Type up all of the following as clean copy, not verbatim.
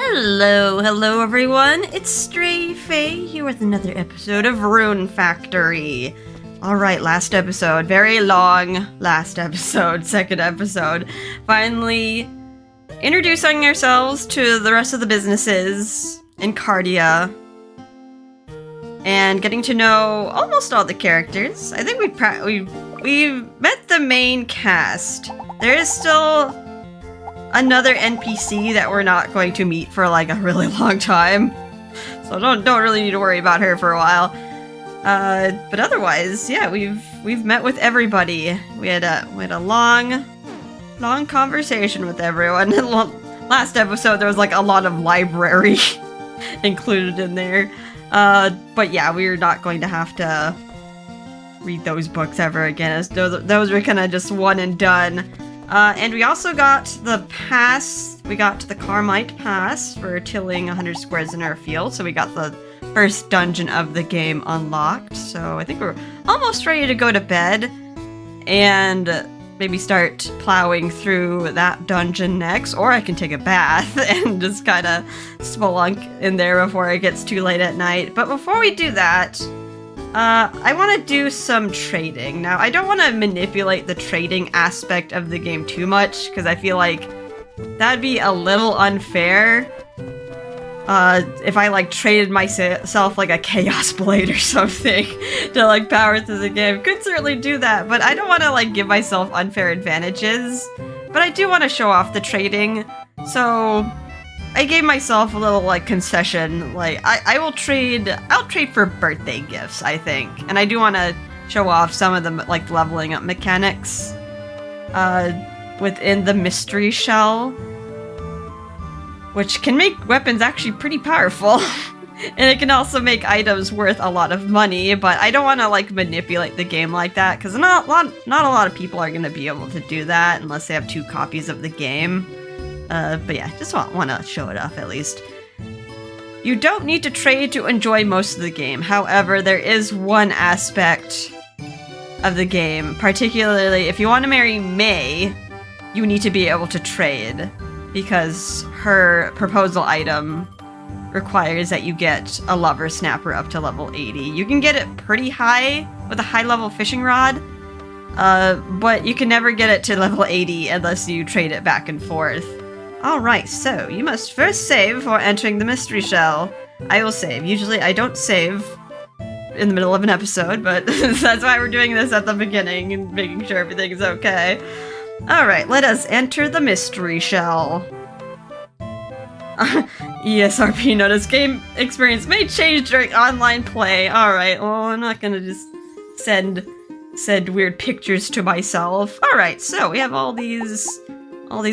Hello everyone, it's Stray Faye here with another episode of Rune Factory. Alright, last episode, very long last episode, second episode. Finally introducing ourselves to the rest of the businesses in Cardia. And getting to know almost all the characters. I think we've met the main cast. There is still another NPC that we're not going to meet for like a really long time, so don't really need to worry about her for a while. But otherwise, yeah, we've met with everybody. We had a long conversation with everyone. Last episode there was like a lot of library included in there. But yeah, we're not going to have to read those books ever again, as those were kind of just one and done. And we also got the pass. We got the Carmite Pass for tilling 100 squares in our field, so we got the first dungeon of the game unlocked. So I think we're almost ready to go to bed and maybe start plowing through that dungeon next, or I can take a bath and just kind of spelunk in there before it gets too late at night. But before we do that, I want to do some trading. Now, I don't want to manipulate the trading aspect of the game too much, because I feel like that'd be a little unfair. If I, like, traded myself, like, a Chaos Blade or something to, like, power through the game. Could certainly do that, but I don't want to, like, give myself unfair advantages. But I do want to show off the trading, so I gave myself a little, like, concession. Like, I'll trade for birthday gifts, I think. And I do want to show off some of the, like, leveling up mechanics within the mystery shell, which can make weapons actually pretty powerful. And it can also make items worth a lot of money, but I don't want to, like, manipulate the game like that, because not a lot of people are going to be able to do that unless they have 2 copies of the game. But yeah, just want to show it off at least. You don't need to trade to enjoy most of the game. However, there is one aspect of the game, particularly if you want to marry May, you need to be able to trade, because her proposal item requires that you get a lover snapper up to level 80. You can get it pretty high with a high level fishing rod, but you can never get it to level 80 unless you trade it back and forth. Alright, so you must first save before entering the mystery shell. I will save. Usually I don't save in the middle of an episode, but that's why we're doing this at the beginning and making sure everything is okay. Alright, let us enter the mystery shell. ESRP notice game experience may change during online play. Alright, well, I'm not gonna just send weird pictures to myself. Alright, so we have all these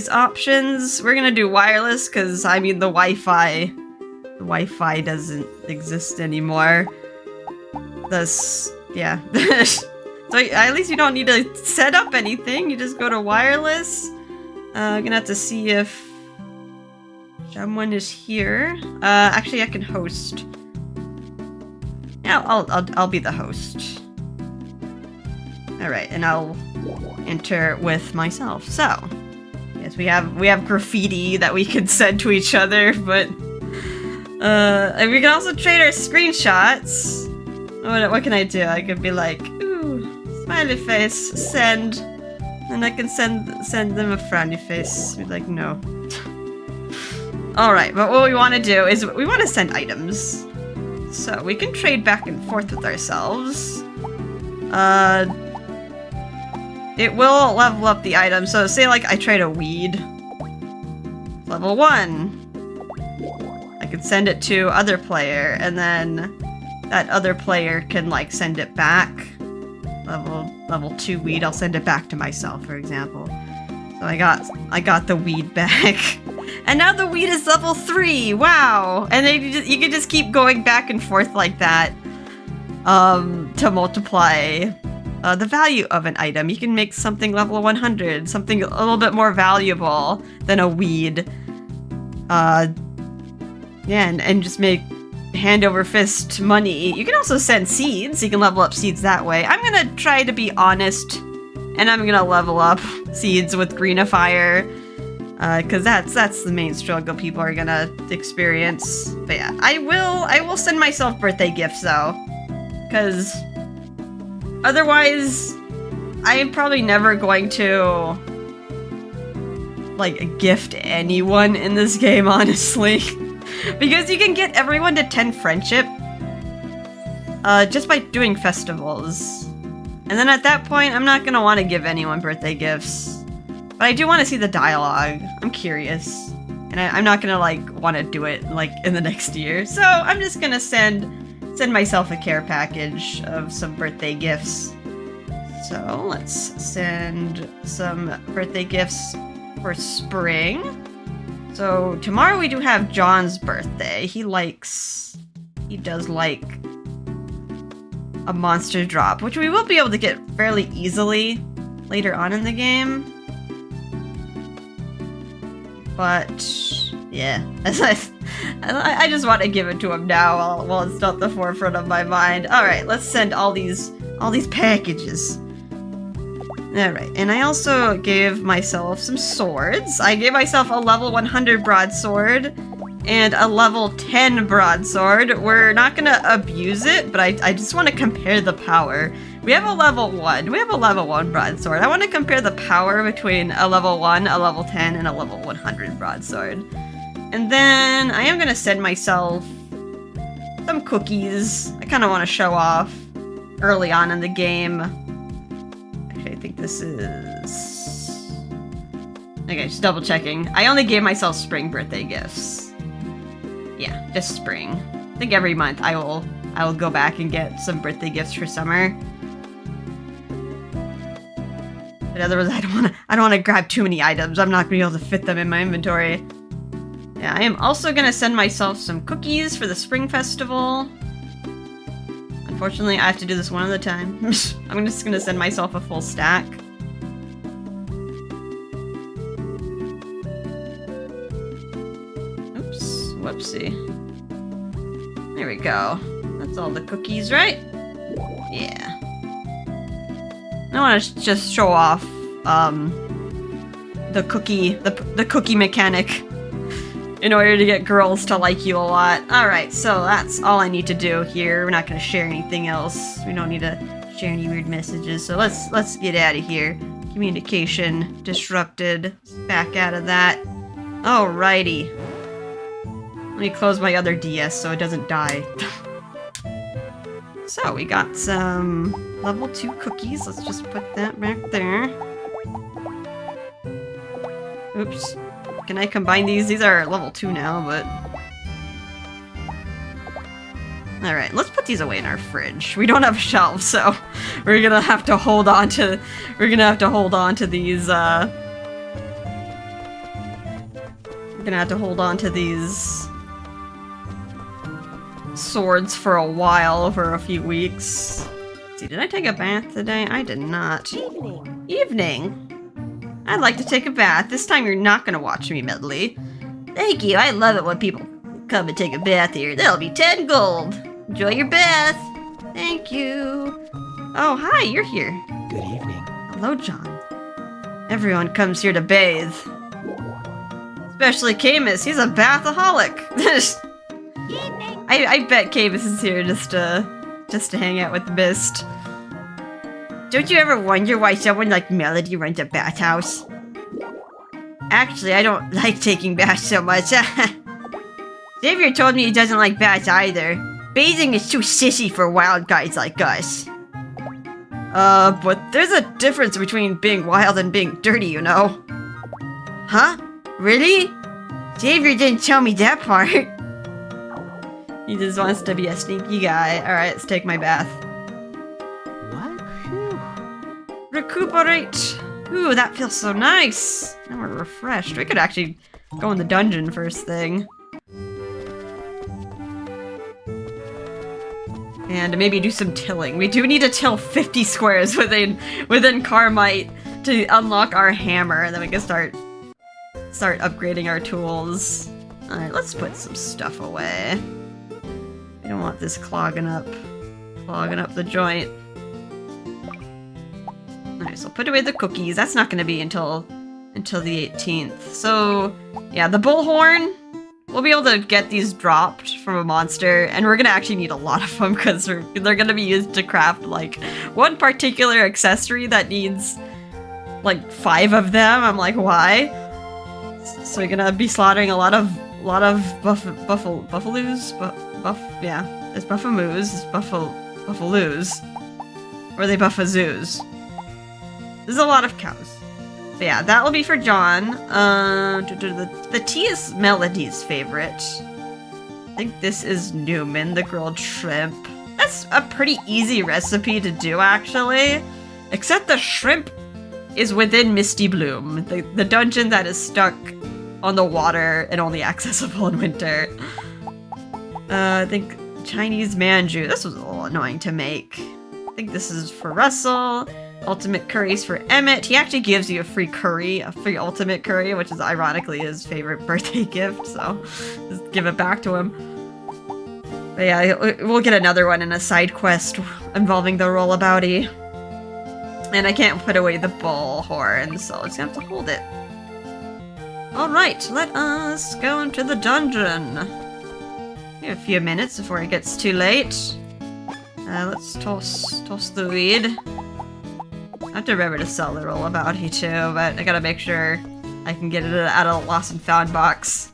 options. We're gonna do wireless, because, I mean, the Wi-Fi doesn't exist anymore. Thus, yeah. So at least you don't need to set up anything, you just go to wireless. I'm gonna have to see if someone is here. Actually, I can host. Yeah, I'll be the host. Alright, and I'll enter with myself. So yes, we have graffiti that we can send to each other, but and we can also trade our screenshots. What can I do? I could be like, ooh, smiley face, send, and I can send them a frowny face. Be like, no. All right, but what we want to do is we want to send items, so we can trade back and forth with ourselves. It will level up the item, so say like I trade a weed. Level 1. I could send it to other player, and then that other player can like send it back. Level 2 weed, I'll send it back to myself, for example. So I got the weed back. And now the weed is level 3, wow! And then you can just keep going back and forth like that to multiply the value of an item. You can make something level 100, something a little bit more valuable than a weed. Yeah, and just make hand over fist money. You can also send seeds. You can level up seeds that way. I'm gonna try to be honest, and I'm gonna level up seeds with Greenifier. because that's the main struggle people are gonna experience. But yeah, I will send myself birthday gifts though, because otherwise I am probably never going to like gift anyone in this game, honestly. Because you can get everyone to 10 friendship just by doing festivals. And then at that point, I'm not gonna want to give anyone birthday gifts. But I do want to see the dialogue. I'm curious. And I'm not gonna like want to do it like in the next year. So I'm just gonna send myself a care package of some birthday gifts. So let's send some birthday gifts for spring. So tomorrow we do have John's birthday. He does like a monster drop, which we will be able to get fairly easily later on in the game. But yeah, I just want to give it to him now while it's not the forefront of my mind. All right, let's send all these packages. Alright, and I also gave myself some swords. I gave myself a level 100 broadsword and a level 10 broadsword. We're not gonna abuse it, but I just want to compare the power. We have a level 1. We have a level 1 broadsword. I want to compare the power between a level 1, a level 10, and a level 100 broadsword. And then I am gonna send myself some cookies. I kind of want to show off early on in the game. I think this is... Okay, just double checking. I only gave myself spring birthday gifts. Yeah, just spring. I think every month I will go back and get some birthday gifts for summer. But otherwise, I don't want to grab too many items. I'm not gonna be able to fit them in my inventory. Yeah, I am also gonna send myself some cookies for the spring festival. Unfortunately, I have to do this one at a time. I'm just gonna send myself a full stack. Oops, whoopsie. There we go. That's all the cookies, right? Yeah. I want to just show off the cookie mechanic in order to get girls to like you a lot. Alright, so that's all I need to do here. We're not going to share anything else. We don't need to share any weird messages. So let's get out of here. Communication disrupted. Back out of that. Alrighty. Let me close my other DS so it doesn't die. So we got some level 2 cookies. Let's just put that back there. Oops. Can I combine these? These are level 2 now, but... Alright, let's put these away in our fridge. We don't have shelves, so we're gonna have to hold on to... We're gonna have to hold on to these, We're gonna have to hold on to these... swords for a while, for a few weeks. Let's see, did I take a bath today? I did not. Evening. I'd like to take a bath. This time you're not gonna watch me, Medley. Thank you. I love it when people come and take a bath here. That'll be 10 gold. Enjoy your bath. Thank you. Oh, hi, you're here. Good evening. Hello, John. Everyone comes here to bathe. Especially Camus. He's a bathaholic. I bet Camus is here just to hang out with Mist. Don't you ever wonder why someone like Melody runs a bathhouse? Actually, I don't like taking baths so much. Xavier told me he doesn't like baths either. Bathing is too sissy for wild guys like us. But there's a difference between being wild and being dirty, you know. Huh? Really? Xavier didn't tell me that part. He just wants to be a sneaky guy. Alright, let's take my bath. What? Whew. Recuperate! Ooh, that feels so nice! Now we're refreshed. We could actually go in the dungeon first thing. And maybe do some tilling. We do need to till 50 squares within Carmite to unlock our hammer, and then we can start upgrading our tools. Alright, let's put some stuff away. We don't want this clogging up the joint. Alright, so put away the cookies. That's not going to be until until the 18th. So, yeah, the bullhorn, we'll be able to get these dropped from a monster, and we're gonna actually need a lot of them because they're gonna be used to craft, like, one particular accessory that needs, like, 5 of them. I'm like, why? So you're gonna be slaughtering a lot of buffaloos? Yeah. There's buffamoos, there's buffaloos. Or are they buffazoos? There's a lot of cows. But yeah, that will be for John. The tea is Melody's favorite. I think this is Newman, the grilled shrimp. That's a pretty easy recipe to do, actually. Except the shrimp is within Misty Bloom, the dungeon that is stuck on the water and only accessible in winter. I think Chinese manju. This was a little annoying to make. I think this is for Russell. Ultimate curries for Emmett. He actually gives you a free curry, a free ultimate curry, which is ironically his favorite birthday gift, so just give it back to him. But yeah, we'll get another one in a side quest involving the rollabouty. And I can't put away the bullhorn, so it's gonna have to hold it. Alright, let us go into the dungeon. We have a few minutes before it gets too late. Let's toss the weed. I have to remember to sell the rollabouty too, but I gotta make sure I can get it out of the lost and found box.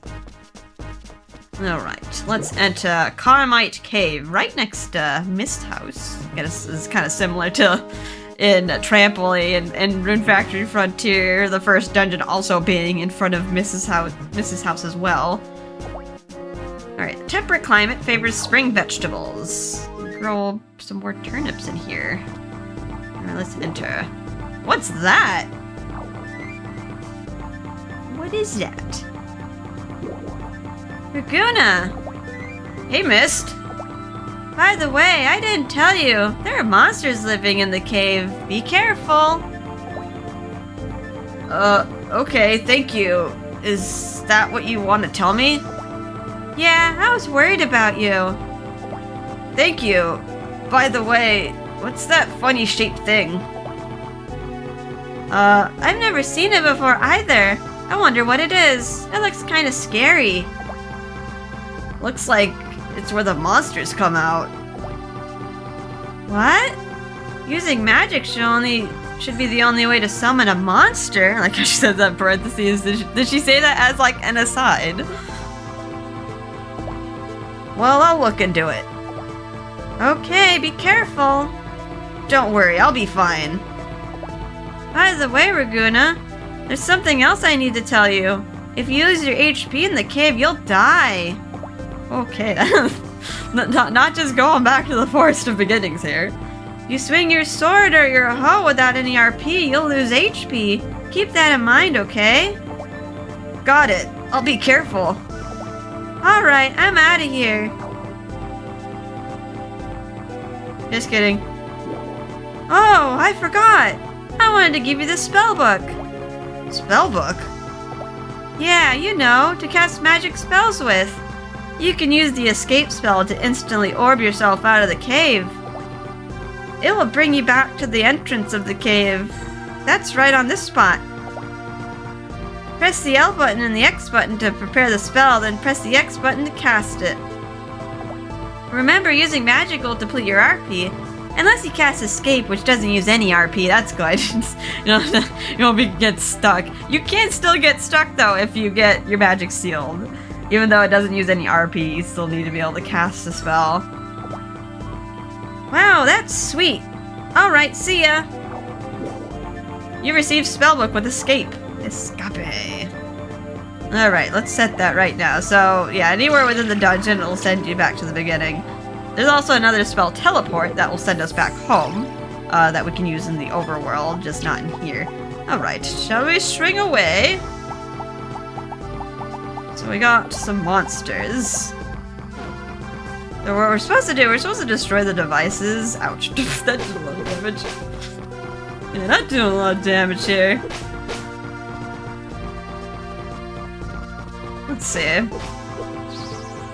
Alright, let's enter Carmite Cave, right next to Mist House. I guess it's kind of similar to in Trampoline and Rune Factory Frontier, the first dungeon also being in front of Mrs. House as well. Alright, temperate climate favors spring vegetables. Grow some more turnips in here. Alright, let's enter. What's that? What is that? Raguna! Hey, Mist! By the way, I didn't tell you. There are monsters living in the cave. Be careful! Okay, thank you. Is that what you want to tell me? Yeah, I was worried about you. Thank you. By the way, what's that funny shaped thing? I've never seen it before either. I wonder what it is. It looks kind of scary. Looks like it's where the monsters come out. What? Using magic should be the only way to summon a monster. Like she said that in parentheses. Did she say that as like an aside? Well, I'll look into it. Okay, be careful. Don't worry, I'll be fine. By the way, Raguna, there's something else I need to tell you. If you lose your HP in the cave, you'll die. Okay, not just going back to the Forest of Beginnings here. You swing your sword or your hoe without any RP, you'll lose HP. Keep that in mind, okay? Got it. I'll be careful. Alright, I'm out of here. Just kidding. Oh, I forgot. I wanted to give you the spellbook. Spellbook? Yeah, you know, to cast magic spells with. You can use the escape spell to instantly orb yourself out of the cave. It will bring you back to the entrance of the cave. That's right on this spot. Press the L button and the X button to prepare the spell, then press the X button to cast it. Remember, using magic will deplete your RP. Unless you cast escape, which doesn't use any RP, that's good. You won't get stuck. You can still get stuck though if you get your magic sealed. Even though it doesn't use any RP, you still need to be able to cast a spell. Wow, that's sweet. Alright, see ya. You received spellbook with escape. Escape. Alright, let's set that right now. So, yeah, anywhere within the dungeon, it'll send you back to the beginning. There's also another spell, Teleport, that will send us back home. That we can use in the overworld, just not in here. Alright, shall we string away? So we got some monsters. So what we're supposed to do, we're supposed to destroy the devices. Ouch, that did a lot of damage. Yeah, that's doing a lot of damage here. Let's see.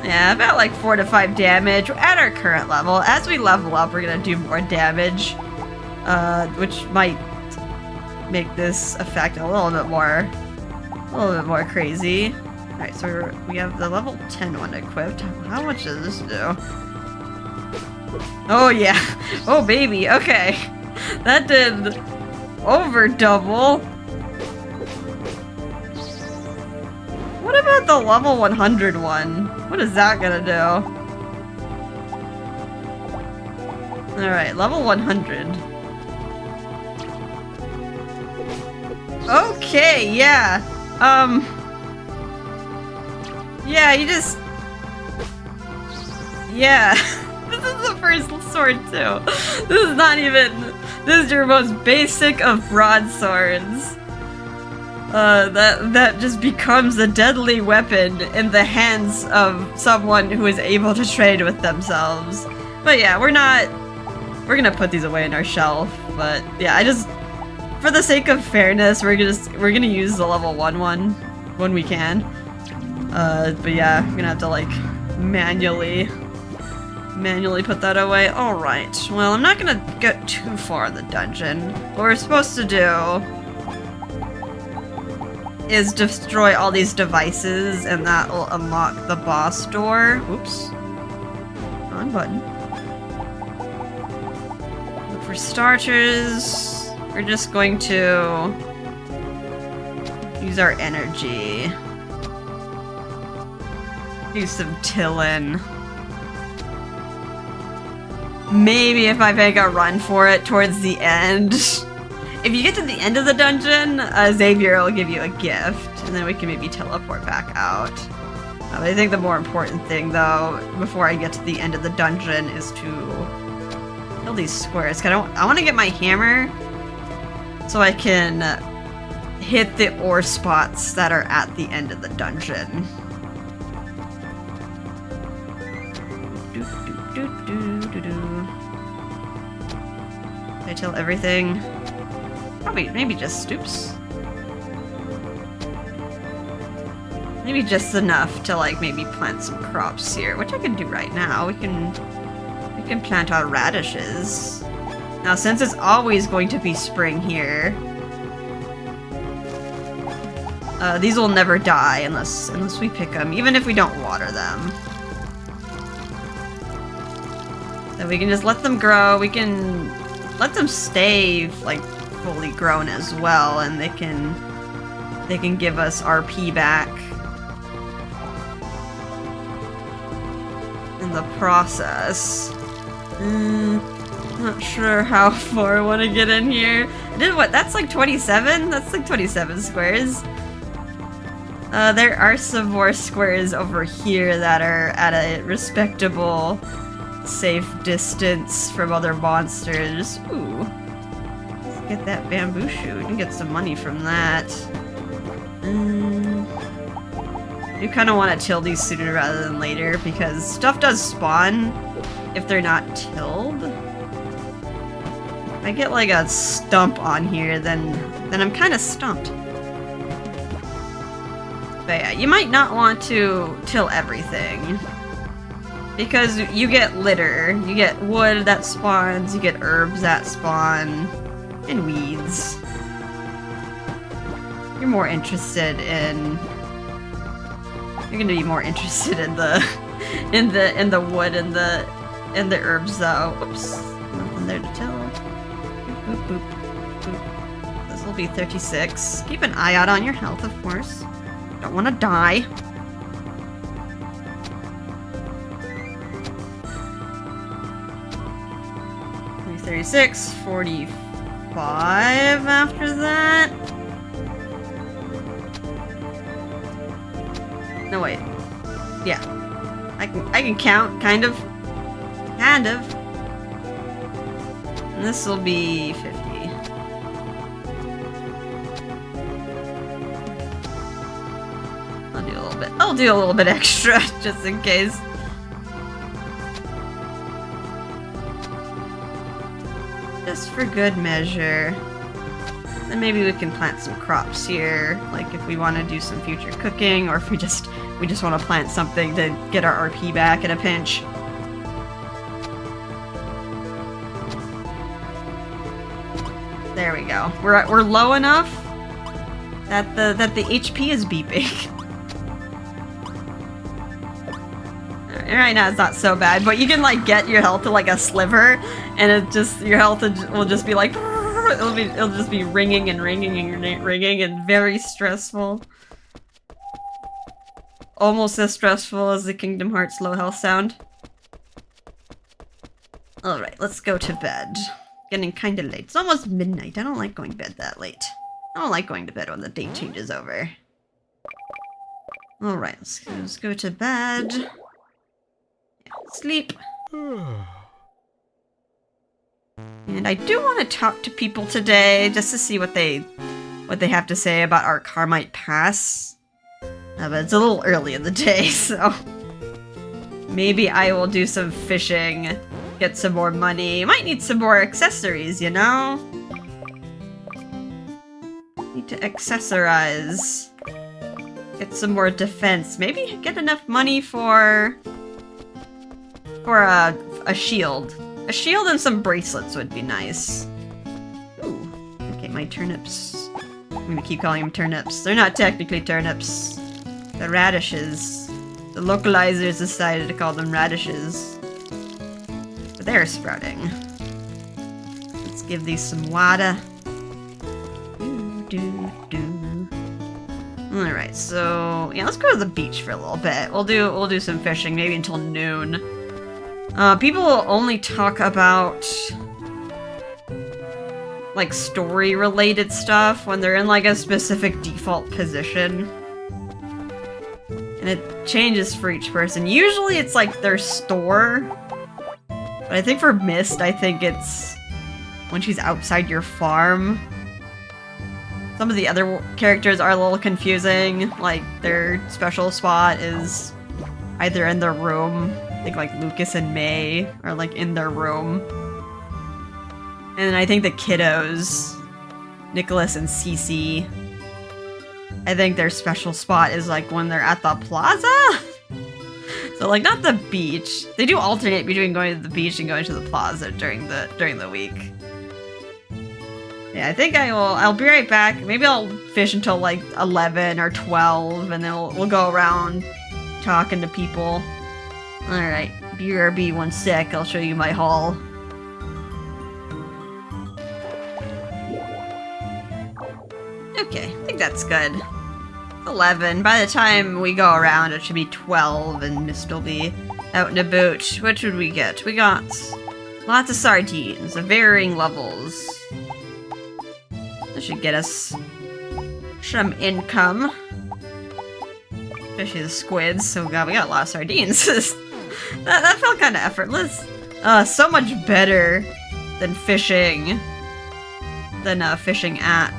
Yeah, about like 4 to 5 damage at our current level. As we level up, we're gonna do more damage, which might make this effect a little bit more crazy. Alright, so we have the level 10 one equipped. How much does this do? Oh yeah. Oh baby, okay. That did over double. What about the level 100 one? What is that gonna do? Alright, level 100. Okay, yeah. Yeah, you just... Yeah. This is the first sword, too. This is not even... This is your most basic of broadswords. That just becomes a deadly weapon in the hands of someone who is able to trade with themselves. But yeah, we're gonna put these away in our shelf. But yeah, for the sake of fairness, we're gonna use the level 1 one when we can. But yeah, I'm gonna have to like manually put that away. Alright, well, I'm not gonna get too far in the dungeon. What we're supposed to do is destroy all these devices, and that will unlock the boss door. Oops. Wrong button. Look for starters. We're just going to use our energy. Do some tilling. Maybe if I make a run for it towards the end. If you get to the end of the dungeon, Xavier will give you a gift, and then we can maybe teleport back out. I think the more important thing, though, before I get to the end of the dungeon, is to kill these squares. Cause I want to get my hammer so I can hit the ore spots that are at the end of the dungeon. Did I tell everything? Probably, maybe just oops. Maybe just enough to like maybe plant some crops here, which I can do right now. We can plant our radishes. Now, since it's always going to be spring here, these will never die unless we pick them, even if we don't water them. So we can just let them grow. We can let them stay like fully grown as well, and they can give us RP back in the process. Not sure how far I want to get in here. I did what? That's like 27? That's like 27 squares. There are some more squares over here that are at a respectable, safe distance from other monsters. Ooh. Let's get that bamboo shoot. We can get some money from that. You kind of want to till these sooner rather than later, because stuff does spawn if they're not tilled. If I get like a stump on here, then I'm kind of stumped. But yeah, you might not want to till everything, because you get litter, you get wood that spawns, you get herbs that spawn, and weeds. You're more interested in... You're gonna be more interested in the in the wood and the herbs though. Oops, nothing there to till. Boop, boop, boop. This will be 36. Keep an eye out on your health, of course. Don't want to die. 36, 45 after that. No, wait. Yeah. I can count, kind of. Kind of. And this will be 50. I'll do a little bit extra, just in case. Just for good measure. Then maybe we can plant some crops here, like if we want to do some future cooking, or if we just want to plant something to get our RP back in a pinch. There we go. We're low enough that the HP is beeping. Right now it's not so bad, but you can like get your health to like a sliver, and it just your health will just be like it'll just be ringing and ringing and ringing and very stressful. Almost as stressful as the Kingdom Hearts low health sound. All right, let's go to bed. Getting kind of late. It's almost midnight. I don't like going to bed that late. I don't like going to bed when the day changes over. All right, let's go to bed. Sleep. And I do want to talk to people today just to see what they have to say about our Carmite Pass. But it's a little early in the day, so maybe I will do some fishing, get some more money. Might need some more accessories, you know? Need to accessorize. Get some more defense. Maybe get enough money for a shield. A shield and some bracelets would be nice. Ooh. Okay, my turnips. I'm gonna keep calling them turnips. They're not technically turnips. They're radishes. The localizers decided to call them radishes. But they're sprouting. Let's give these some water. Alright, so yeah, let's go to the beach for a little bit. We'll do some fishing, maybe until noon. People only talk about like story-related stuff when they're in like a specific default position. And it changes for each person. Usually it's like their store. But I think for Mist, I think it's when she's outside your farm. Some of the other characters are a little confusing. Like their special spot is either in their room. I think like Lucas and May are like in their room. And I think the kiddos, Nicholas and Cece, I think their special spot is like when they're at the plaza? So like not the beach. They do alternate between going to the beach and going to the plaza during the week. Yeah, I think I'll be right back. Maybe I'll fish until like 11 or 12 and then we'll go around talking to people. Alright, BRB 1 sec, I'll show you my haul. Okay, I think that's good. 11. By the time we go around, it should be 12 and Mist will be out and about. What should we get? We got lots of sardines of varying levels. That should get us some income. Especially the squids. So God, we got a lot of sardines. that felt kind of effortless. So much better than fishing. Fishing at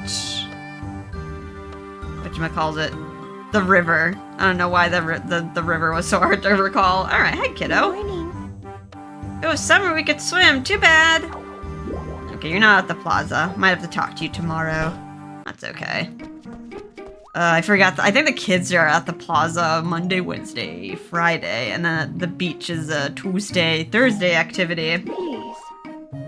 whatchamacallit, the river. I don't know why the river was so hard to recall. All right, hi kiddo. Good morning. It was summer. We could swim. Too bad. Okay, you're not at the plaza. Might have to talk to you tomorrow. That's okay. I forgot. I think the kids are at the plaza Monday, Wednesday, Friday, and then at the beach is a Tuesday, Thursday activity. Please,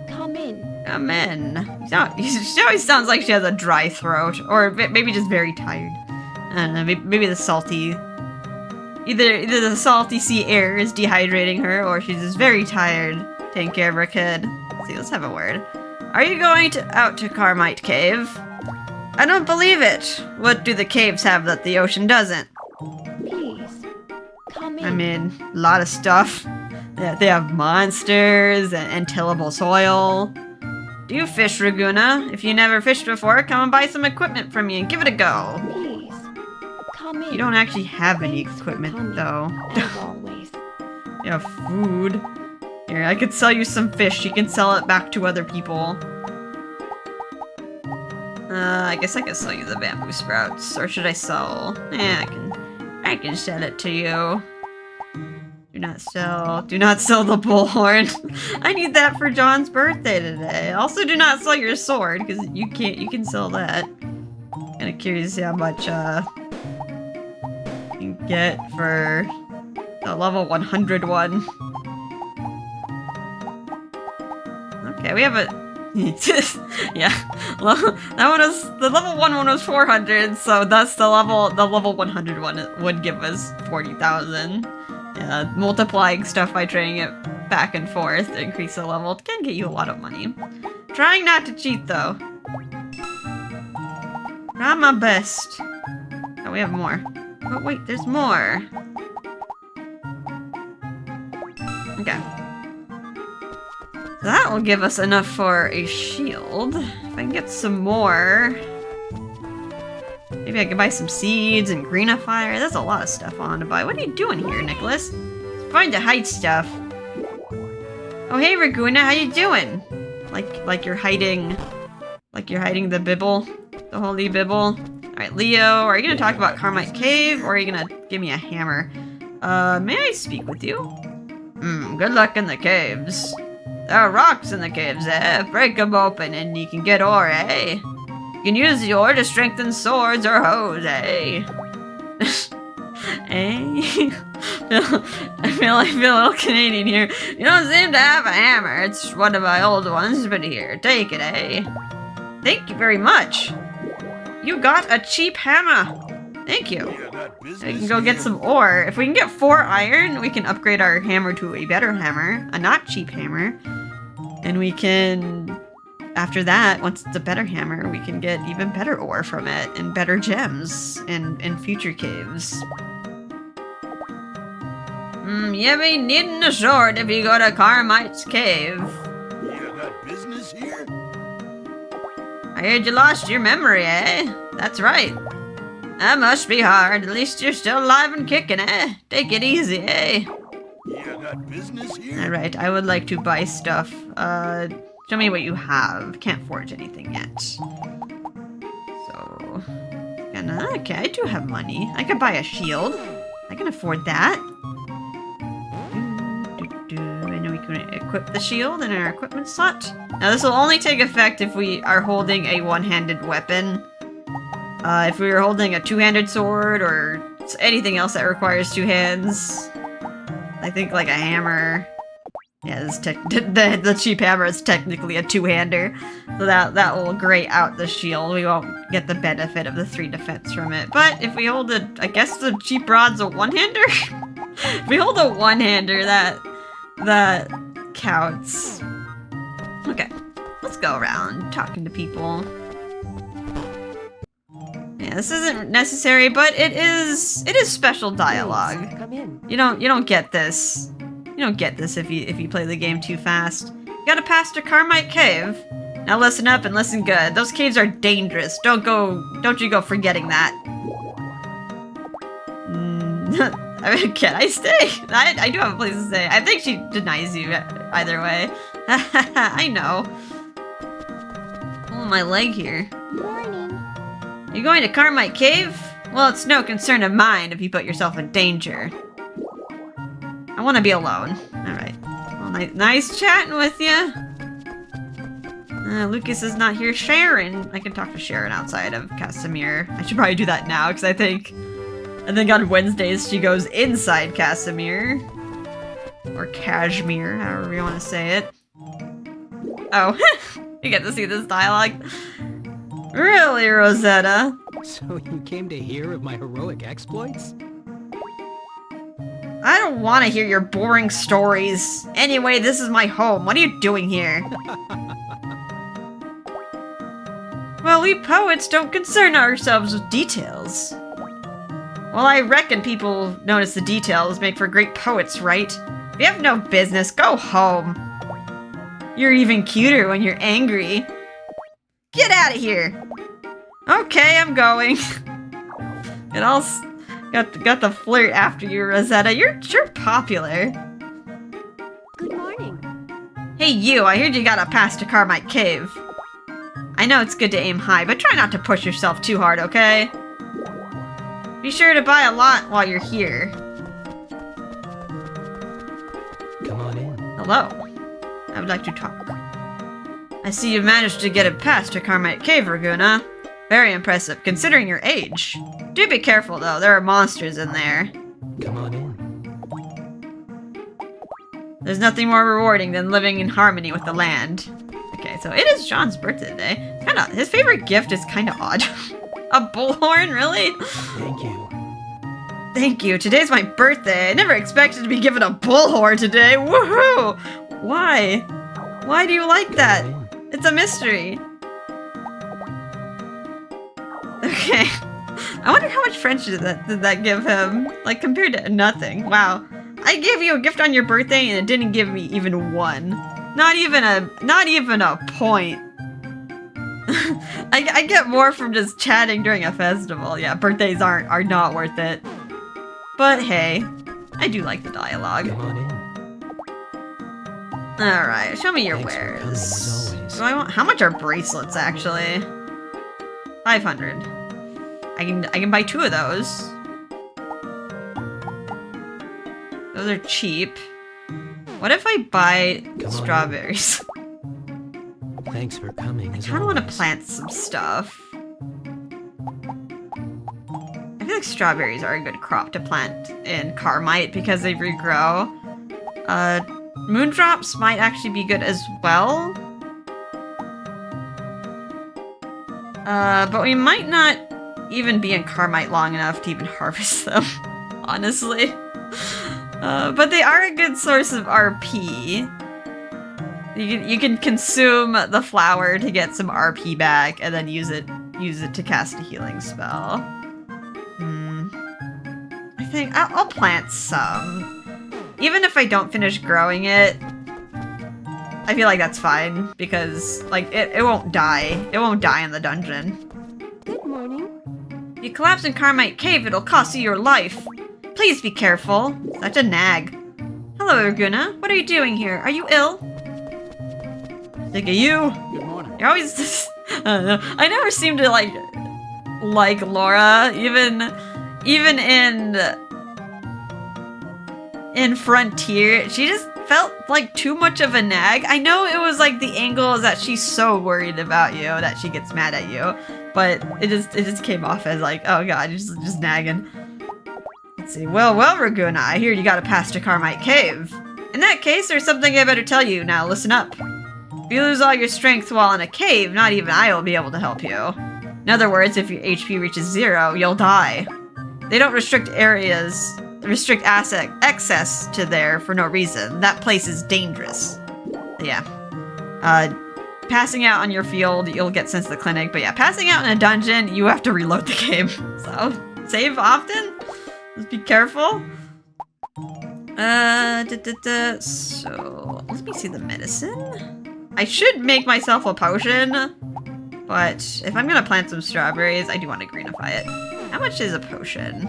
come in. Come in. She always sounds like she has a dry throat, or maybe just very tired. I don't know. Maybe the salty. Either the salty sea air is dehydrating her, or she's just very tired taking care of her kid. Let's see. Let's have a word. Are you going out to Carmite Cave? I don't believe it. What do the caves have that the ocean doesn't? Please, come in. I mean, a lot of stuff. They have monsters and tillable soil. Do you fish, Raguna? If you never fished before, come and buy some equipment from me and give it a go. Please, come in. You don't actually have any equipment, though. As always. You have food. Here, I could sell you some fish. You can sell it back to other people. I guess I could sell you the bamboo sprouts. Or should I sell? I can sell it to you. Do not sell the bullhorn. I need that for John's birthday today. Also, do not sell your sword, because you can sell that. Kinda curious to see how much, you can get for the level 100 one. Okay, we have Yeah, that one was the level 1 one was 400, so thus the level 100 one would give us 40,000. Yeah, multiplying stuff by trading it back and forth to increase the level can get you a lot of money. Trying not to cheat though. Try my best. Oh, we have more. Oh wait, there's more. Okay. That will give us enough for a shield. If I can get some more... Maybe I can buy some seeds and greenifier. There's a lot of stuff I want to buy. What are you doing here, Nicholas? It's fine to hide stuff. Oh, hey, Raguna, how you doing? Like you're hiding... Like you're hiding the bibble? The holy bibble? Alright, Leo, are you gonna talk about Carmite Cave, or are you gonna give me a hammer? May I speak with you? Good luck in the caves. There are rocks in the caves, eh? Break them open and you can get ore, eh? You can use the ore to strengthen swords or hoes, eh? Eh? I feel a little Canadian here. You don't seem to have a hammer. It's one of my old ones, but here, take it, eh? Thank you very much. You got a cheap hammer. Thank you. I can go get some ore. If we can get 4 iron, we can upgrade our hammer to a better hammer, a not cheap hammer. And we can, after that, once it's a better hammer, we can get even better ore from it and better gems in future caves. You be needing a sword if you go to Carmite's Cave. You got business here? I heard you lost your memory, eh? That's right. That must be hard. At least you're still alive and kicking, eh? Take it easy, eh? You got business here? Alright, I would like to buy stuff. Show me what you have. Can't forge anything yet. So... okay, I do have money. I could buy a shield. I can afford that. I know we can equip the shield in our equipment slot. Now this will only take effect if we are holding a one-handed weapon. If we were holding a two-handed sword or anything else that requires 2 hands, I think like a hammer. Yeah, the cheap hammer is technically a 2-hander, so that will grate out the shield. We won't get the benefit of the 3 defense from it. But if we hold I guess the cheap rod's a one-hander. If we hold a one-hander, that counts. Okay, let's go around talking to people. Yeah, this isn't necessary, but it is special dialogue. Come in. You don't get this. You don't get this if you play the game too fast. You gotta pass to Carmite Cave. Now listen up and listen good. Those caves are dangerous. Don't you go forgetting that. I mean, can I stay? I do have a place to stay. I think she denies you either way. I know. Oh, my leg here. Morning. You going to Carmite Cave? Well, it's no concern of mine if you put yourself in danger. I want to be alone. Alright. Well, nice chatting with you. Lucas is not here. Sharon. I can talk to Sharon outside of Casimir. I should probably do that now, because I think on Wednesdays she goes inside Casimir. Or Kashmir, however you want to say it. Oh, you get to see this dialogue. Really, Rosetta? So you came to hear of my heroic exploits? I don't want to hear your boring stories. Anyway, this is my home. What are you doing here? Well, we poets don't concern ourselves with details. Well, I reckon people notice the details make for great poets, right? If you have no business, go home. You're even cuter when you're angry. Get out of here! Okay, I'm going. It all got the flirt after you, Rosetta. You're sure popular. Good morning. Hey you, I heard you got a pass to Carmite Cave. I know it's good to aim high, but try not to push yourself too hard, okay? Be sure to buy a lot while you're here. Come on in. Hello. I would like to talk. I see you've managed to get a pass to Carmite Cave, Raguna. Very impressive, considering your age. Do be careful, though. There are monsters in there. Come on in. There's nothing more rewarding than living in harmony with the land. Okay, Okay, so it is Sean's birthday today. His favorite gift is kind of odd. A bullhorn, really? Thank you. Thank you. Today's my birthday. I never expected to be given a bullhorn today. Woohoo! Why? Why do you like that? It's a mystery. Okay. I wonder how much French did that give him? Like, compared to nothing. Wow. I gave you a gift on your birthday and it didn't give me even one. Not even a point. I get more from just chatting during a festival. Yeah, birthdays are not worth it. But hey, I do like the dialogue. Come on in. Alright, show me your Thanks for coming, wares. as always. Do I want? How much are bracelets actually? 500. I can buy 2 of those. Those are cheap. What if I buy Come on strawberries? Thanks for coming. I as kind of want to always. plant some stuff. I feel like strawberries are a good crop to plant in Carmite because they regrow. Moondrops might actually be good as well. But we might not even be in Carmite long enough to even harvest them, honestly. But they are a good source of RP. You can consume the flower to get some RP back, and then use it to cast a healing spell. I think I'll plant some. Even if I don't finish growing it, I feel like that's fine because like it won't die. It won't die in the dungeon. Good morning. If you collapse in Carmite Cave, it'll cost you your life. Please be careful. Such a nag. Hello, Raguna. What are you doing here? Are you ill? Think of you. Good morning. You're always I don't know. I never seem to like Laura, even in Frontier. She just felt like too much of a nag. I know it was like the angle is that she's so worried about you that she gets mad at you, but it just came off as like, oh god, you're just nagging. Let's see. Well, Raguna, I hear you got to pass to Carmite Cave. In that case, there's something I better tell you. Now listen up. If you lose all your strength while in a cave, not even I will be able to help you. In other words, if your HP reaches 0, you'll die. They don't restrict access to there for no reason. That place is dangerous. Yeah. Passing out on your field, you'll get sent to the clinic. But yeah, passing out in a dungeon, you have to reload the game. So, save often. Just be careful. So, let me see the medicine. I should make myself a potion, but if I'm gonna plant some strawberries, I do want to greenify it. How much is a potion?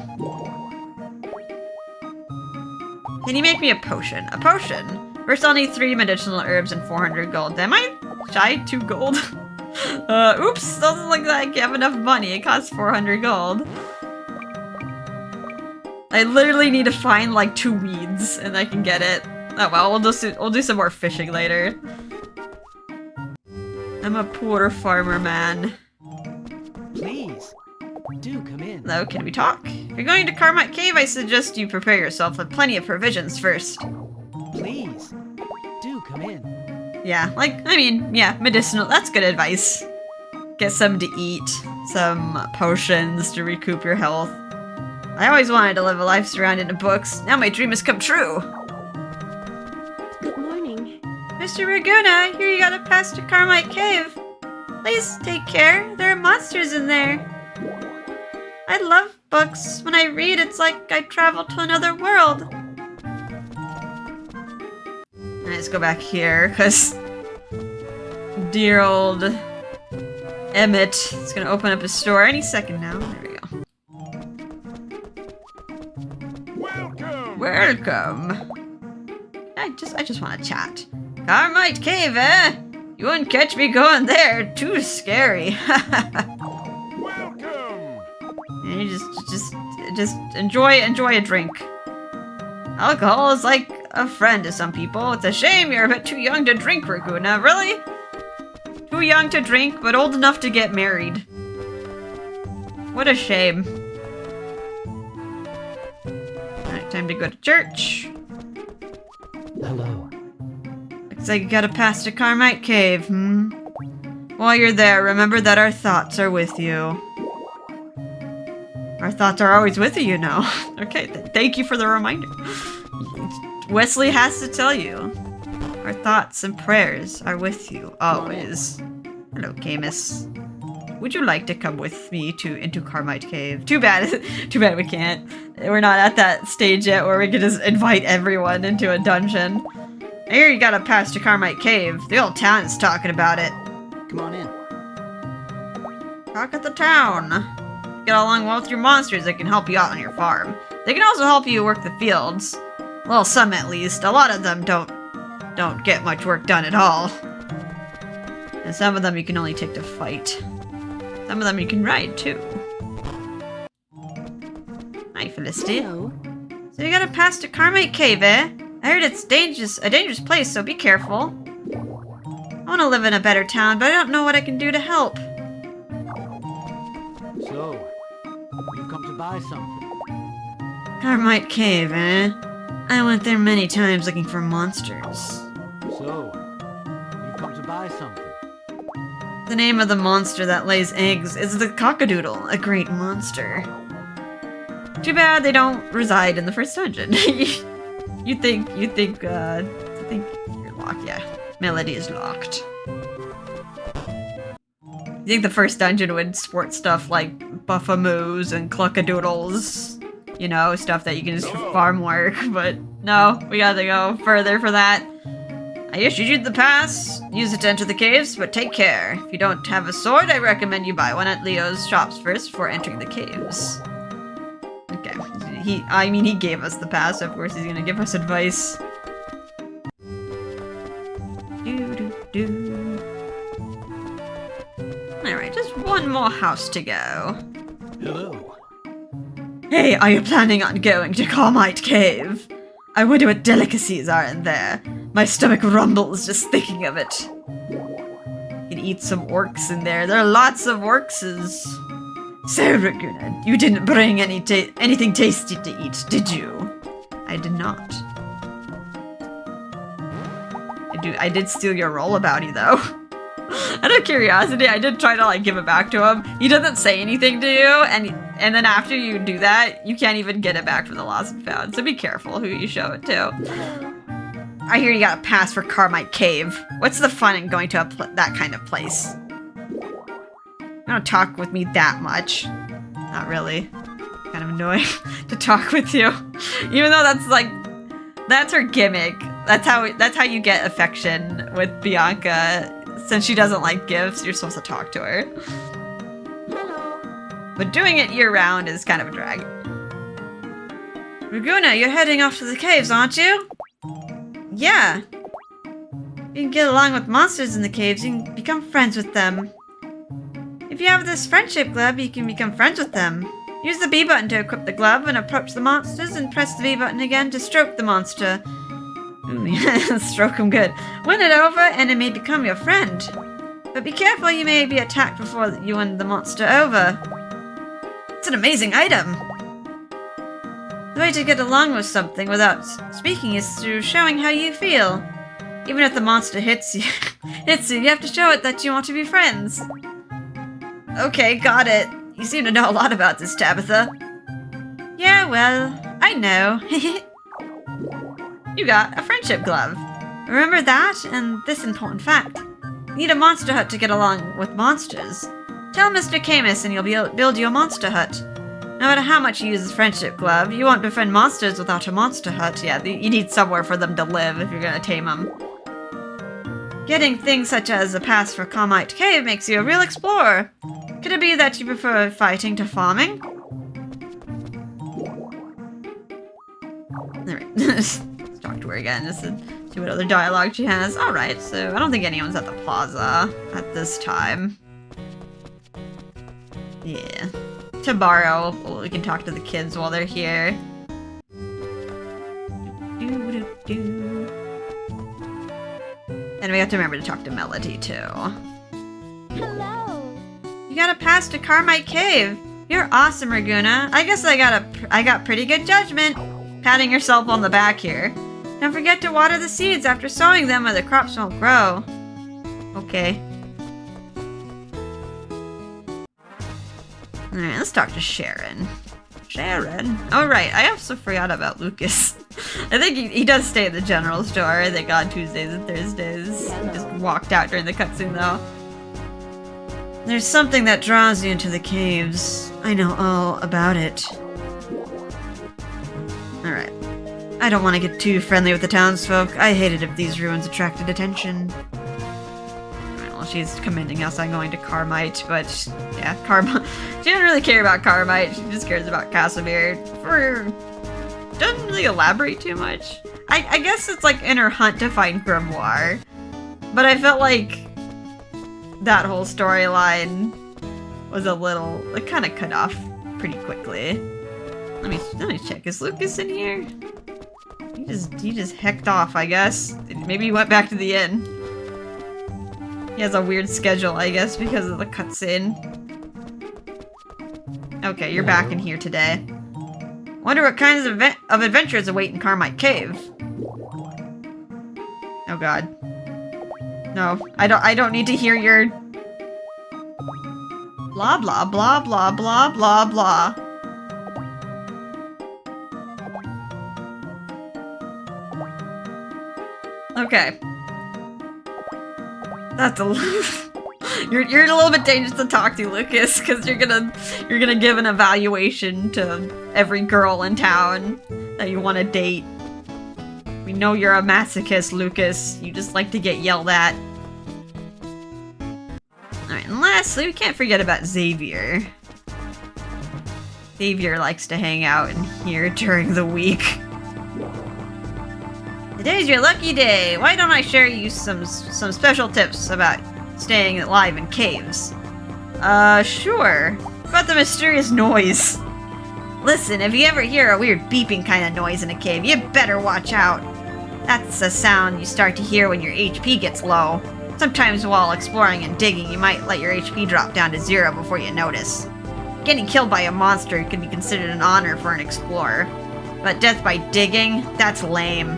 Can you make me a potion? A potion? First I'll need 3 medicinal herbs and 400 gold. Am I shy 2 gold? Oops, doesn't look like I have enough money. It costs 400 gold. I literally need to find like 2 weeds and I can get it. Oh well, we'll do some more fishing later. I'm a poor farmer man. Please, do come in. Hello, can we talk? If you're going to Carmite Cave, I suggest you prepare yourself with plenty of provisions first. Please, do come in. Yeah, yeah, medicinal. That's good advice. Get some to eat, some potions to recoup your health. I always wanted to live a life surrounded in books. Now my dream has come true. Good morning. Mr. Raguna, I hear you gotta pass to Carmite Cave. Please take care. There are monsters in there. I love books. When I read, it's like I travel to another world. Let's go back here, because dear old Emmett is gonna open up his store any second now. There we go. Welcome. I just want to chat. Carmite Cave, eh? You wouldn't catch me going there. Too scary. Welcome. And you just enjoy a drink. Alcohol is like a friend to some people. It's a shame you're a bit too young to drink, Raguna. Really? Too young to drink, but old enough to get married. What a shame. Alright, time to go to church. Hello. Looks like you gotta pass to Carmite Cave, While you're there, remember that our thoughts are with you. Our thoughts are always with you, you know. Okay, thank you for the reminder. Wesley has to tell you. Our thoughts and prayers are with you, always. Hello, Camus. Would you like to come with me into Carmite Cave? Too bad. Too bad we can't. We're not at that stage yet where we can just invite everyone into a dungeon. I hear you got a pass to Carmite Cave. The whole town is talking about it. Come on in. Talk at the town. Get along well with your monsters that can help you out on your farm. They can also help you work the fields. Well, some at least. A lot of them don't get much work done at all. And some of them you can only take to fight. Some of them you can ride too. Hi, Felicity. Hello. So you got a pass to Carmite Cave, eh? I heard it's a dangerous place, so be careful. I want to live in a better town, but I don't know what I can do to help. So, you've come to buy something. Carmite Cave, eh? I went there many times looking for monsters. So, you've come to buy something. The name of the monster that lays eggs is the cockadoodle, a great monster. Too bad they don't reside in the first dungeon. you think you're locked, yeah. Melody is locked. You think the first dungeon would sport stuff like buffamoos and cluckadoodles, you know, stuff that you can just farm work, but no, we gotta go further for that. I issued you the pass. Use it to enter the caves, but take care. If you don't have a sword, I recommend you buy one at Leo's shops first before entering the caves. Okay, he gave us the pass, so of course he's gonna give us advice. Alright, just one more house to go. Hello. Hey, are you planning on going to Carmite Cave? I wonder what delicacies are in there. My stomach rumbles just thinking of it. You can eat some orcs in there. There are lots of orcses. So, Rune, you didn't bring anything tasty to eat, did you? I did not. I did steal your rollabouty, though. Out of curiosity, I did try to, like, give it back to him. He doesn't say anything to you, and then after you do that, you can't even get it back from the lost and found, so be careful who you show it to. I hear you got a pass for Carmite Cave. What's the fun in going to that kind of place? You don't talk with me that much. Not really. Kind of annoying to talk with you. Even though that's her gimmick. That's how you get affection with Bianca. Since she doesn't like gifts, you're supposed to talk to her. Hello. But doing it year-round is kind of a drag. Raguna, you're heading off to the caves, aren't you? Yeah. You can get along with monsters in the caves, you can become friends with them. If you have this friendship glove, you can become friends with them. Use the B button to equip the glove and approach the monsters, and press the B button again to stroke the monster. Ooh, stroke him good. Win it over, and it may become your friend. But be careful, you may be attacked before you win the monster over. It's an amazing item. The way to get along with something without speaking is through showing how you feel. Even if the monster hits you, you have to show it that you want to be friends. Okay, got it. You seem to know a lot about this, Tabitha. Yeah, well, I know. You got a friendship glove. Remember that and this important fact. You need a monster hut to get along with monsters. Tell Mr. Camus and he'll build you a monster hut. No matter how much you use the friendship glove, you won't befriend monsters without a monster hut. Yeah, you need somewhere for them to live if you're gonna tame them. Getting things such as a pass for Carmite Cave makes you a real explorer. Could it be that you prefer fighting to farming? Alright, let's talk to her again just to see what other dialogue she has. Alright, so I don't think anyone's at the plaza at this time. Yeah. Tomorrow, we can talk to the kids while they're here. And we have to remember to talk to Melody, too. Hello. You got a pass to Carmite Cave. You're awesome, Raguna. I guess I got pretty good judgment. Patting herself on the back here. Don't forget to water the seeds after sowing them or the crops won't grow. Okay. Alright, let's talk to Sharon. Sharon? Oh right, I also forgot about Lucas. I think he does stay at the general store, I think on Tuesdays and Thursdays. He just walked out during the cutscene though. There's something that draws you into the caves. I know all about it. Alright. I don't want to get too friendly with the townsfolk. I hate it if these ruins attracted attention. Well, she's commending us on going to Carmite, but yeah, she doesn't really care about Carmite. She just cares about Casimir. Doesn't really elaborate too much. I guess it's like in her hunt to find Grimoire, but I felt like that whole storyline was a little, it kind of cut off pretty quickly. Let me check. Is Lucas in here? He just hecked off, I guess. Maybe he went back to the inn. He has a weird schedule, I guess, because of the cutscene. Okay, you're back in here today. Wonder what kinds of adventures await in Carmite Cave. Oh god. No, I don't need to hear your blah blah blah blah blah blah blah. Okay. That's a you're a little bit dangerous to talk to, Lucas, because you're gonna give an evaluation to every girl in town that you want to date. We know you're a masochist, Lucas. You just like to get yelled at. Alright, and lastly, we can't forget about Xavier. Xavier likes to hang out in here during the week. Today's your lucky day. Why don't I share you some special tips about staying alive in caves? Sure. About the mysterious noise. Listen, if you ever hear a weird beeping kind of noise in a cave, you better watch out. That's a sound you start to hear when your HP gets low. Sometimes while exploring and digging, you might let your HP drop down to 0 before you notice. Getting killed by a monster can be considered an honor for an explorer. But death by digging? That's lame.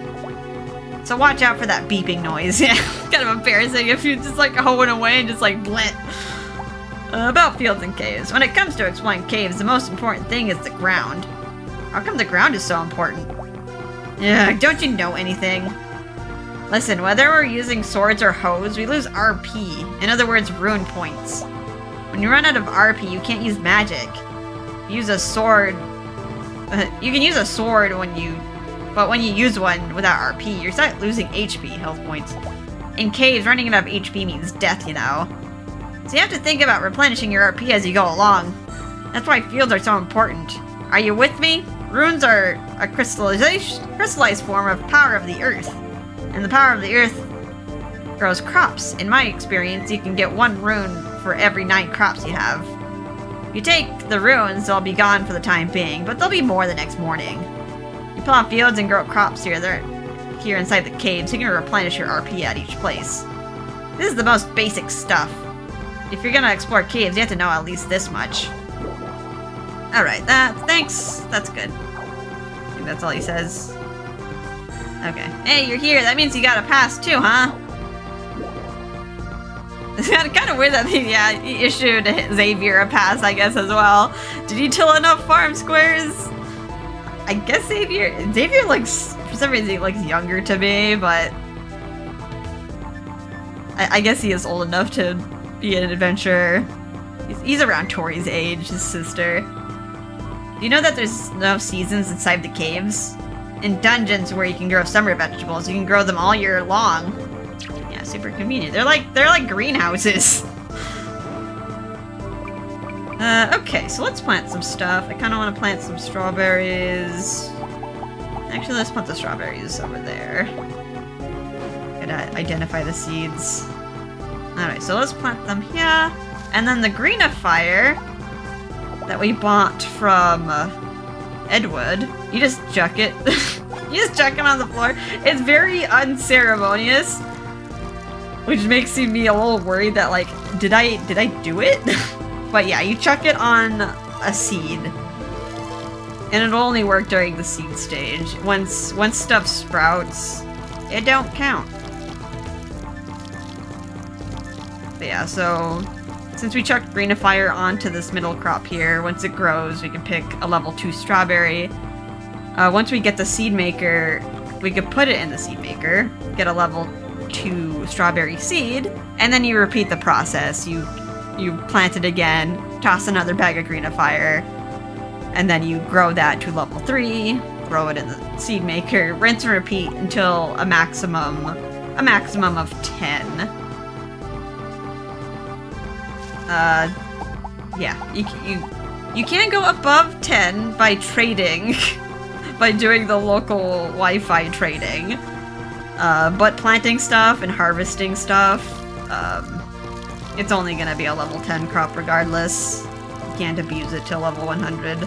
So watch out for that beeping noise. Yeah, kind of embarrassing if you just like hoeing away and just like blint. About fields and caves. When it comes to exploring caves, the most important thing is the ground. How come the ground is so important? Yeah, don't you know anything? Listen, whether we're using swords or hoes, we lose RP. In other words, rune points. When you run out of RP, you can't use magic. Use a sword. You can use a sword but when you use one without RP, you start losing HP, health points. In caves, running out of HP means death, you know. So you have to think about replenishing your RP as you go along. That's why fields are so important. Are you with me? Runes are a crystallized form of power of the earth. And the power of the earth grows crops. In my experience, you can get 1 rune for every 9 crops you have. If you take the runes, they'll be gone for the time being, but there'll be more the next morning. You plant fields and grow crops here inside the cave, so you can replenish your RP at each place. This is the most basic stuff. If you're gonna explore caves, you have to know at least this much. Alright, thanks. That's good. I think that's all he says. Okay. Hey, you're here. That means you got a pass too, huh? It's kind of weird that he issued Xavier a pass, I guess, as well. Did he till enough farm squares? I guess Xavier looks, for some reason, he looks younger to me, but I guess he is old enough to be an adventurer. He's around Tori's age, his sister. Do you know that there's no seasons inside the caves? In dungeons where you can grow summer vegetables, you can grow them all year long. Yeah, super convenient. They're like greenhouses. Okay, so let's plant some stuff. I kind of want to plant some strawberries. Actually, let's plant the strawberries over there. Gotta identify the seeds. Alright, so let's plant them here. And then the greenifier that we bought from Edward, you just chuck it. You just chuck it on the floor. It's very unceremonious, which makes me a little worried that, like, did I do it? But yeah, you chuck it on a seed, and it'll only work during the seed stage. Once stuff sprouts, it don't count. But yeah, so since we chucked Greenifier onto this middle crop here, once it grows, we can pick a level 2 strawberry. Once we get the seed maker, we could put it in the seed maker, get a level 2 strawberry seed, and then you repeat the process. You plant it again, toss another bag of Greenifier, and then you grow that to level 3, throw it in the seed maker, rinse and repeat until a maximum of 10. Yeah, you can't go above 10 by trading, by doing the local Wi-Fi trading. But planting stuff and harvesting stuff, it's only gonna be a level 10 crop regardless. You can't abuse it till level 100.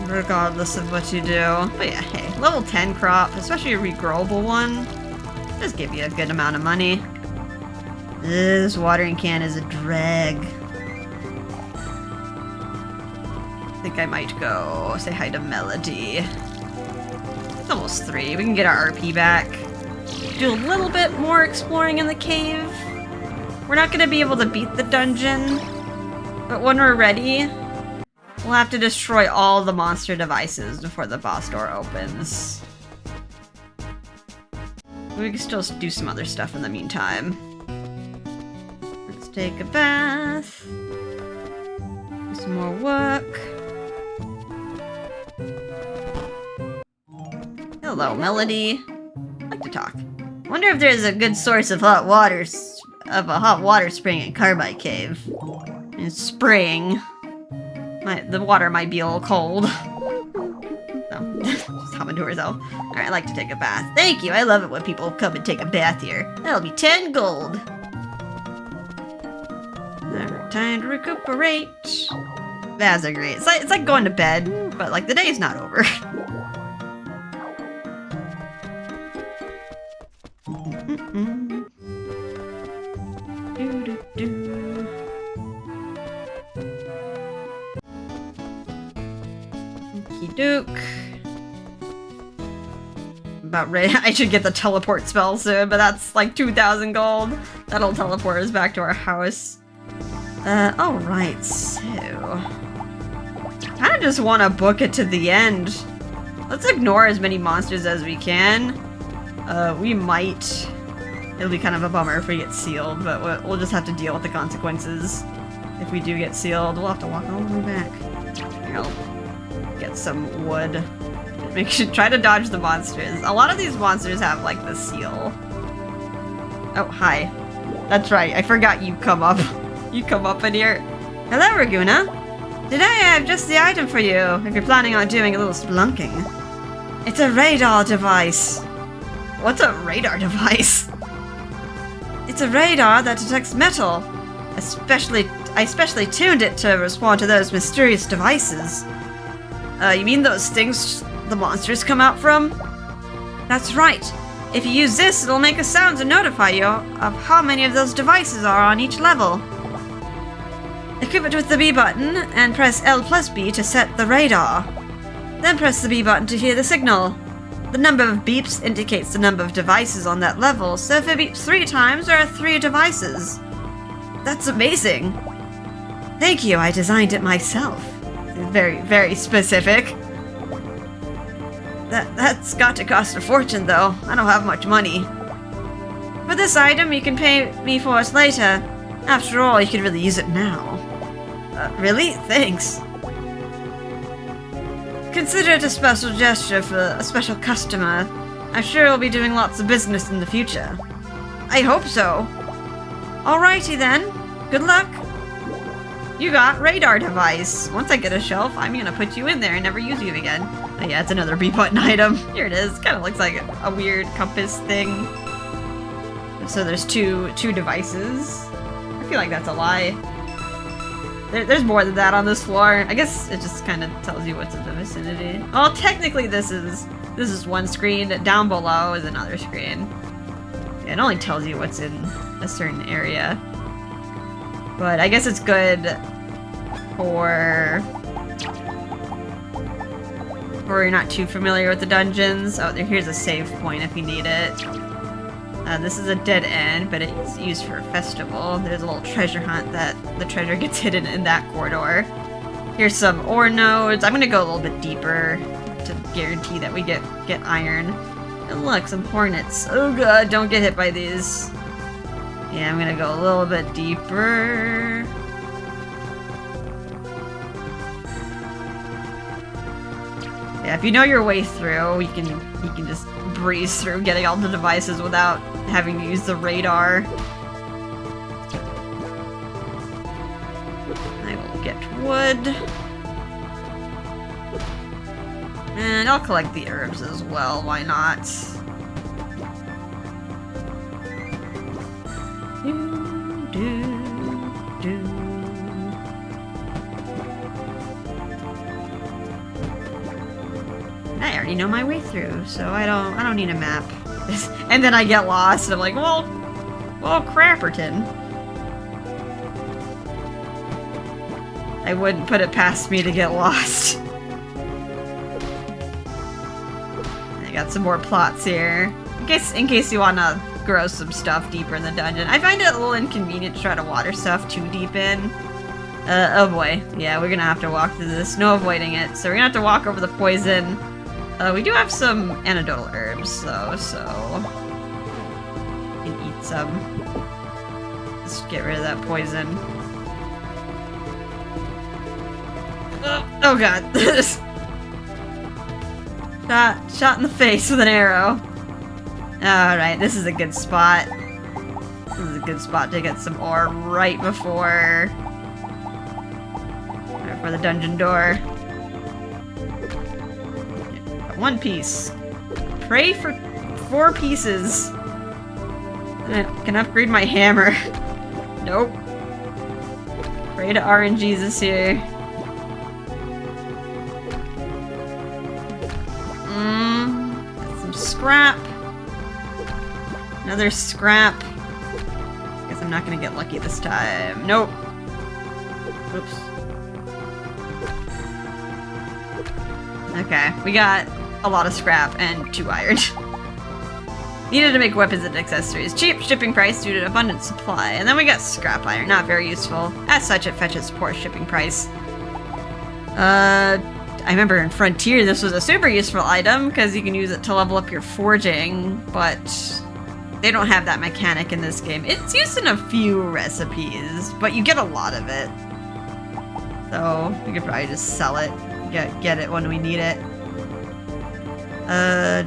Regardless of what you do. But yeah, hey, level 10 crop, especially a regrowable one, does give you a good amount of money. This watering can is a drag. I think I might go say hi to Melody. It's almost 3. We can get our RP back. Do a little bit more exploring in the cave. We're not going to be able to beat the dungeon, but when we're ready, we'll have to destroy all the monster devices before the boss door opens. We can still do some other stuff in the meantime. Let's take a bath. Do some more work. Hello, Melody. I'd like to talk. Wonder if there's a good source of hot water spring in Carmite Cave. It's spring. The water might be a little cold. So, just humming to herself. Alright, I'd like to take a bath. Thank you, I love it when people come and take a bath here. That'll be 10 gold. Alright, time to recuperate. Baths are great. It's like going to bed, but like the day is not over. Duke. About ready. I should get the teleport spell soon, but that's like 2,000 gold. That'll teleport us back to our house. Alright, so... I just want to book it to the end. Let's ignore as many monsters as we can. We might... It'll be kind of a bummer if we get sealed, but we'll just have to deal with the consequences. If we do get sealed, we'll have to walk all the way back. Here, I'll get some wood. Make sure try to dodge the monsters. A lot of these monsters have like the seal. Oh, hi. That's right. I forgot you come up. You come up in here. Hello, Raguna. Today I have just the item for you if you're planning on doing a little spelunking. It's a radar device. What's a radar device? It's a radar that detects metal. I specially tuned it to respond to those mysterious devices. You mean those things the monsters come out from? That's right. If you use this, it'll make a sound to notify you of how many of those devices are on each level. Equip it with the B button and press L plus B to set the radar. Then press the B button to hear the signal. The number of beeps indicates the number of devices on that level, so if it beeps 3 times, there are 3 devices. That's amazing. Thank you, I designed it myself. Very, very specific. That's got to cost a fortune, though. I don't have much money. For this item, you can pay me for it later. After all, you could really use it now. Really? Thanks. Consider it a special gesture for a special customer. I'm sure we'll be doing lots of business in the future. I hope so. Alrighty then. Good luck. You got radar device. Once I get a shelf, I'm gonna put you in there and never use you again. Oh yeah, it's another B button item. Here it is. Kind of looks like a weird compass thing. So there's two devices. I feel like that's a lie. There's more than that on this floor. I guess it just kind of tells you what's in the vicinity. Well, technically this is one screen. Down below is another screen. It only tells you what's in a certain area. But I guess it's good for you're not too familiar with the dungeons. Oh, here's a save point if you need it. This is a dead end, but it's used for a festival. There's a little treasure hunt that the treasure gets hidden in that corridor. Here's some ore nodes. I'm gonna go a little bit deeper to guarantee that we get iron. And look, some hornets. Oh god, don't get hit by these. Yeah, I'm gonna go a little bit deeper. Yeah, if you know your way through, you can just breeze through getting all the devices without having to use the radar. I will get wood. And I'll collect the herbs as well, why not? I already know my way through, so I don't need a map. And then I get lost, and I'm like, well, Crapperton. I wouldn't put it past me to get lost. I got some more plots here. In case you want to grow some stuff deeper in the dungeon. I find it a little inconvenient to try to water stuff too deep in. Oh boy. Yeah, we're gonna have to walk through this. No avoiding it. So we're gonna have to walk over the poison. We do have some antidotal herbs, though, so we can eat some. Just get rid of that poison. Oh god. Shot in the face with an arrow. Alright, this is a good spot. This is a good spot to get some ore right before the dungeon door. One piece. Pray for 4 pieces. I can upgrade my hammer. Nope. Pray to RNGesus here. Got some scrap. Another scrap. Guess I'm not gonna get lucky this time. Nope. Oops. Okay, we got a lot of scrap and 2 iron. Needed to make weapons and accessories. Cheap shipping price due to abundant supply. And then we got scrap iron, not very useful. As such, it fetches poor shipping price. I remember in Frontier this was a super useful item because you can use it to level up your forging, but they don't have that mechanic in this game. It's used in a few recipes, but you get a lot of it. So we could probably just sell it, get it when we need it. Yeah,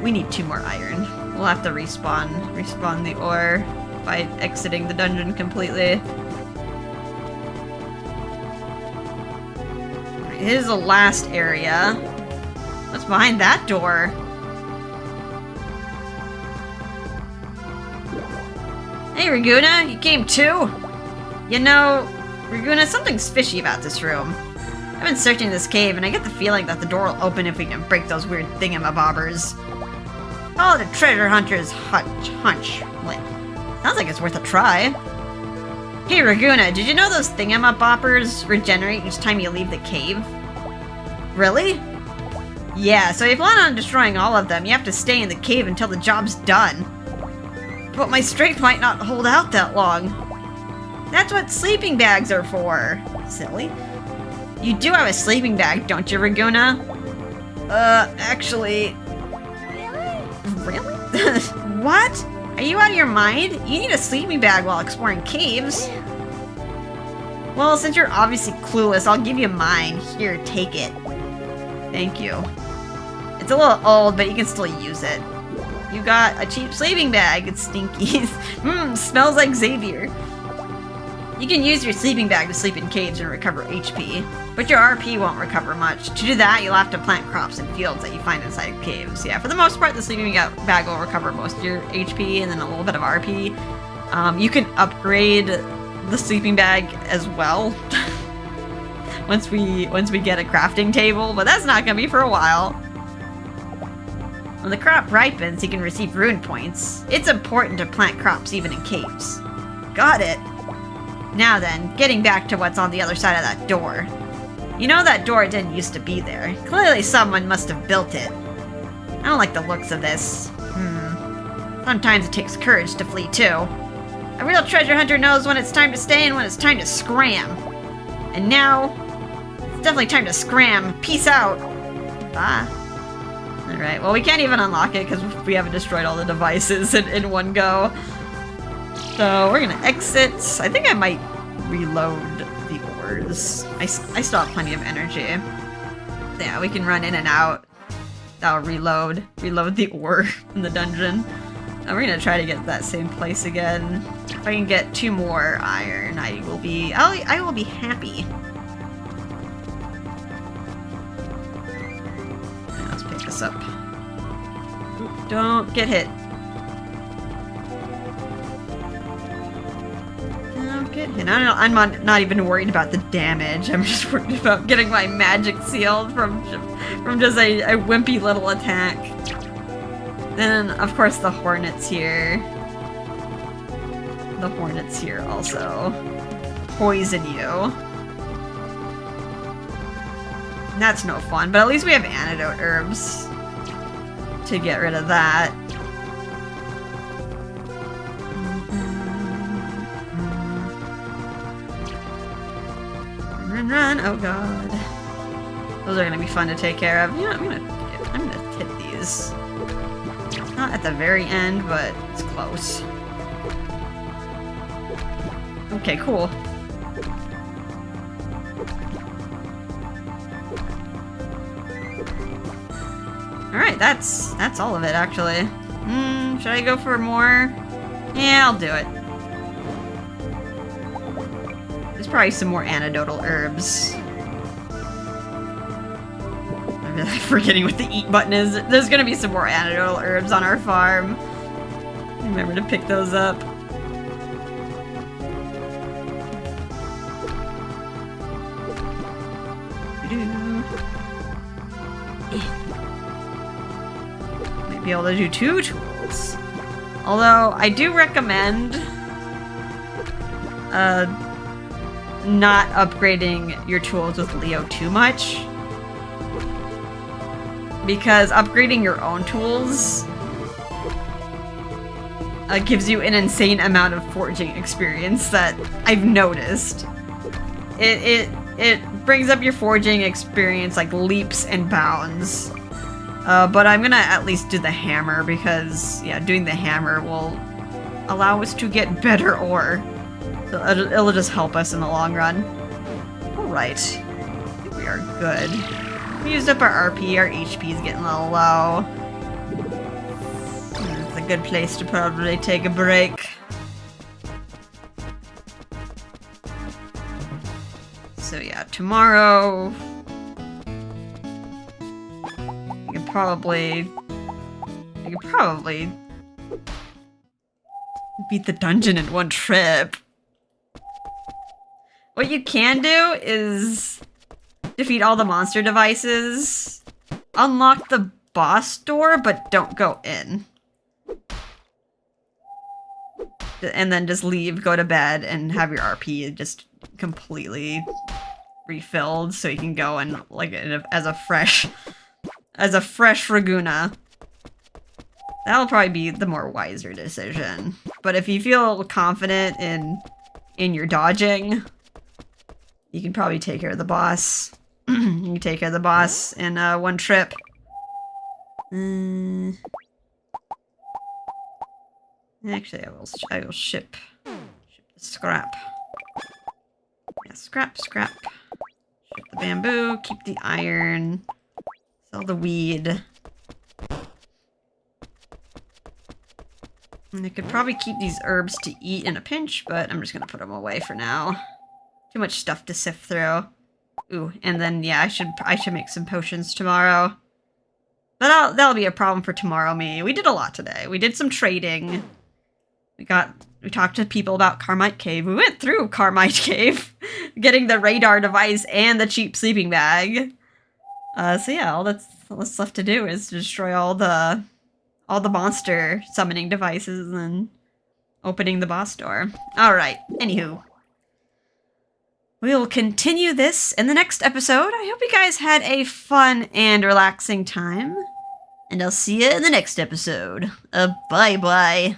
we need 2 more iron. We'll have to respawn the ore by exiting the dungeon completely. Alright, here's the last area. What's behind that door? Hey, Raguna, you came too? You know, Raguna, something's fishy about this room. I've been searching this cave, and I get the feeling that the door will open if we can break those weird thingamabobbers. Call it a treasure hunter's hunch. Like, sounds like it's worth a try. Hey, Raguna, did you know those thingamabobbers regenerate each time you leave the cave? Really? Yeah, so if you plan on destroying all of them, you have to stay in the cave until the job's done. But my strength might not hold out that long. That's what sleeping bags are for. Silly. You do have a sleeping bag, don't you, Raguna? Actually... Really? What? Are you out of your mind? You need a sleeping bag while exploring caves. Well, since you're obviously clueless, I'll give you mine. Here, take it. Thank you. It's a little old, but you can still use it. You got a cheap sleeping bag. It's stinky. Smells like Xavier. You can use your sleeping bag to sleep in caves and recover HP, but your RP won't recover much. To do that, you'll have to plant crops in fields that you find inside caves. Yeah, for the most part, the sleeping bag will recover most of your HP and then a little bit of RP. You can upgrade the sleeping bag as well once we get a crafting table, but that's not gonna be for a while. When the crop ripens, you can receive rune points. It's important to plant crops even in caves. Got it. Now then, getting back to what's on the other side of that door. You know that door didn't used to be there. Clearly someone must have built it. I don't like the looks of this. Sometimes it takes courage to flee, too. A real treasure hunter knows when it's time to stay and when it's time to scram. And now, it's definitely time to scram. Peace out. Bye. Alright, well, we can't even unlock it because we haven't destroyed all the devices in one go. So, we're gonna exit. I think I might reload the ores. I still have plenty of energy. Yeah, we can run in and out. That'll reload the ore in the dungeon. Now we're gonna try to get to that same place again. If I can get 2 more iron, I will be happy. Let's pick this up. Don't get hit. Don't get hit. I'm not even worried about the damage. I'm just worried about getting my magic sealed from just a wimpy little attack. Then, of course, the hornets here. The hornets here also poison you. That's no fun, but at least we have antidote herbs to get rid of that. Run, oh god. Those are gonna be fun to take care of. Yeah, I'm gonna hit these. It's not at the very end, but it's close. Okay, cool. Alright, that's all of it, actually. Should I go for more? Yeah, I'll do it. There's probably some more antidotal herbs. I'm forgetting what the eat button is. There's gonna be some more antidotal herbs on our farm. Remember to pick those up. Might be able to do 2 tools. Although, I do recommend not upgrading your tools with Leo too much. Because upgrading your own tools gives you an insane amount of forging experience that I've noticed. It brings up your forging experience like leaps and bounds. But I'm gonna at least do the hammer because, yeah, doing the hammer will allow us to get better ore. So it'll just help us in the long run. Alright. I think we are good. We used up our RP, our HP is getting a little low. It's a good place to probably take a break. So yeah, tomorrow I could probably beat the dungeon in one trip. What you can do is defeat all the monster devices, unlock the boss door, but don't go in. And then just leave, go to bed, and have your RP just completely refilled so you can go and like as a fresh Raguna. That'll probably be the more wiser decision. But if you feel confident in your dodging, you can probably take care of the boss. You can take care of the boss in one trip. Actually, I will ship the scrap. Yeah, scrap. Ship the bamboo, keep the iron, sell the weed. And I could probably keep these herbs to eat in a pinch, but I'm just gonna put them away for now. Too much stuff to sift through. Ooh, and then yeah, I should make some potions tomorrow. But that'll be a problem for tomorrow me. We did a lot today. We did some trading. We talked to people about Carmite Cave. We went through Carmite Cave, getting the radar device and the cheap sleeping bag. So yeah, all that's left to do is to destroy all the monster summoning devices and opening the boss door. Alright, anywho. We'll continue this in the next episode. I hope you guys had a fun and relaxing time. And I'll see you in the next episode. Bye-bye.